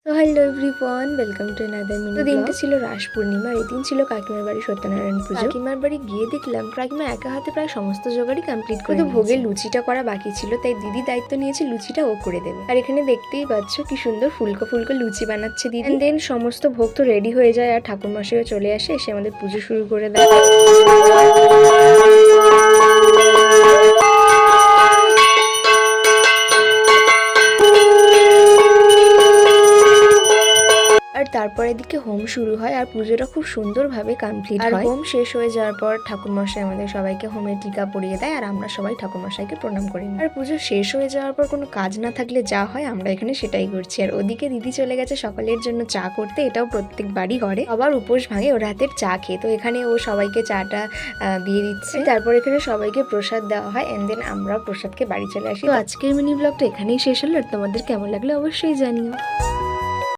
তো hello everyone, welcome to another mini. তো দিনটা ছিল রাস পূর্ণিমা, এই দিন ছিল কাকিমার বাড়ি সত্যনারায়ণ পুজো। কাকিমার বাড়ি গিয়ে দেখলাম কাকিমা একা হাতে প্রায় সমস্ত জোগাড়ই কমপ্লিট করে। তো ভোগের লুচিটা করা বাকি ছিল, তাই দিদি দায়িত্ব নিয়েছে লুচিটা ও করে দেবে। আর এখানে দেখতেই পাচ্ছ কি সুন্দর ফুলকো ফুলকো লুচি বানাচ্ছে দিদি। দেন সমস্ত ভোগ তো রেডি হয়ে যায় আর ঠাকুরমশাইও চলে আসে, এসে আমাদের পুজো শুরু করে দেয়। আর তারপর এদিকে হোম শুরু হয় আর পুজোটা খুব সুন্দরভাবে কমপ্লিট হয়। আর হোম শেষ হয়ে যাওয়ার পর ঠাকুরমশাই আমাদের সবাইকে হোমের টিকা পরিয়ে দেয় আর আমরা সবাই ঠাকুরমশাইকে প্রণাম করি। আর পুজো শেষ হয়ে যাওয়ার পর কোনো কাজ না থাকলে যা হয় আমরা এখানে সেটাই করছি। আর ওদিকে দিদি চলে গেছে সকালের জন্য চা করতে, এটাও প্রত্যেক বাড়ি করে। আবার উপোস ভাঙে ওর হাতের চা খেয়ে, তো এখানে ও সবাইকে চাটা দিয়ে দিচ্ছে। তারপর এখানে সবাইকে প্রসাদ দেওয়া হয় এন্ড দেন আমরা প্রসাদকে বাড়ি চলে আসি। তো আজকের মিনি ব্লগটা এখানেই শেষ হলো। আর তোমাদের কেমন লাগলো অবশ্যই জানিও।